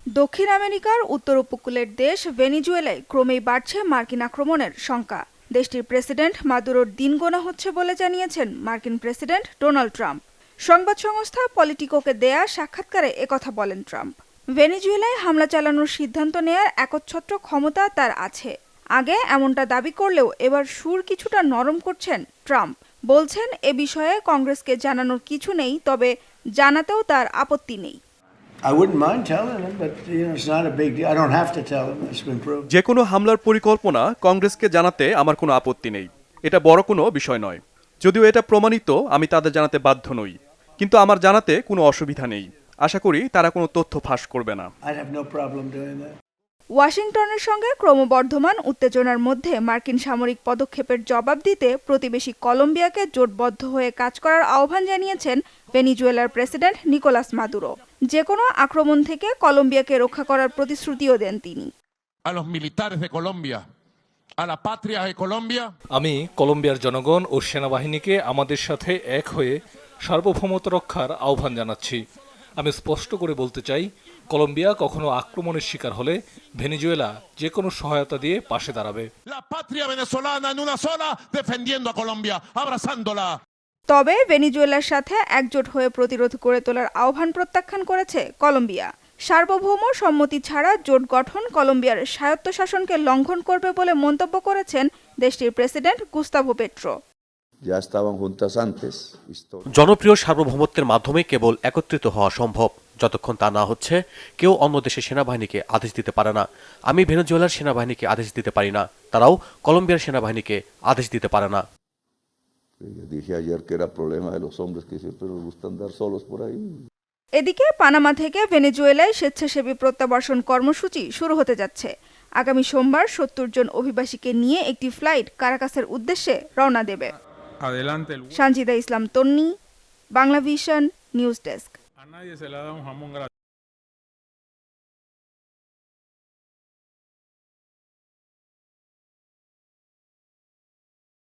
দক্ষিণ আমেরিকার উত্তর উপকূলের দেশ ভেনেজুয়েলায় ক্রমেই বাড়ছে মার্কিন আক্রমণের শঙ্কা। দেশটির প্রেসিডেন্ট মাদুরোর দিন গোনা হচ্ছে বলে জানিয়েছেন মার্কিন প্রেসিডেন্ট ডোনাল্ড ট্রাম্প। সংবাদ সংস্থা পলিটিকোকে দেয়া সাক্ষাৎকারে একথা বলেন ট্রাম্প। ভেনেজুয়েলায় হামলা চালানোর সিদ্ধান্ত নেয়ার একচ্ছত্র ক্ষমতা তার আছে। আগে এমনটা দাবি করলেও এবার সুর কিছুটা নরম করছেন ট্রাম্প। বলছেন এ বিষয়ে কংগ্রেসকে জানানোর কিছু নেই, তবে জানাতেও তার আপত্তি নেই। I wouldn't mind telling him, but it's not a big deal. I don't have to tell him. It's been proved. যে কোনো হামলার পরিকল্পনা কংগ্রেসকে জানাতে আমার কোনো আপত্তি নেই। এটা বড় কোনো বিষয় নয়। যদিও এটা প্রমাণিত, আমি তাদের জানাতে বাধ্য নই। কিন্তু আমার জানাতে কোনো অসুবিধা নেই। আশা করি তারা কোনো তথ্য ফাঁস করবে না। I'd have no problem doing that. ওয়াশিংটনের সঙ্গে ক্রমবর্ধমান উত্তেজনার মধ্যে মার্কিন সামরিক পদক্ষেপের জবাব দিতে প্রতিবেশী কলম্বিয়াকে জোটবদ্ধ হয়ে কাজ করার আহ্বান জানিয়েছেন ভেনেজুয়েলার প্রেসিডেন্ট নিকোলাস মাদুরো। যে কোনো আক্রমণ থেকে কলম্বিয়াকে রক্ষা করার প্রতিশ্রুতিও দেন তিনি। আমি কলম্বিয়ার জনগণ ও সেনাবাহিনীকে আমাদের সাথে এক হয়ে সার্বভৌমত্ব রক্ষার আহ্বান জানাচ্ছি। আমি স্পষ্ট করে বলতে চাই, কলম্বিয়া কখনো আক্রমণের শিকার হলে ভেনেজুয়েলা যে কোনো সহায়তা দিয়ে পাশে দাঁড়াবে। তবে ভেনেজুয়েলার সাথে একজোট হয়ে প্রতিরোধ করে তোলার আহ্বান প্রত্যাখ্যান করেছে কলম্বিয়া। সার্বভৌম সম্মতি ছাড়া জোট গঠন কলম্বিয়ার স্বায়ত্তশাসনকে লঙ্ঘন করবে বলে মন্তব্য করেছেন দেশটির প্রেসিডেন্ট গুস্তাভো পেট্রো। জনপ্রিয় সার্বভৌমত্বের মাধ্যমে কেবল একত্রিত হওয়া সম্ভব। যতক্ষণ তা না হচ্ছে, কেউ অন্য দেশের সেনাবাহিনীকে আদেশ দিতে পারে না। আমি ভেনেজুয়েলার সেনাবাহিনীকে আদেশ দিতে পারি না, তারাও কলম্বিয়ার সেনাবাহিনীকে আদেশ দিতে পারে না। এদিকে পানামা থেকে ভেনেজুয়েলায় স্বেচ্ছাসেবী প্রত্যাবাসন কর্মসূচি শুরু হতে যাচ্ছে। আগামী সোমবার ৭০ জন অভিবাসীকে নিয়ে একটি ফ্লাইট কারাকাসের উদ্দেশ্যে রওনা দেবে। সানজিদা ইসলাম তন্নি, বাংলা ভিশন নিউজ ডেস্ক।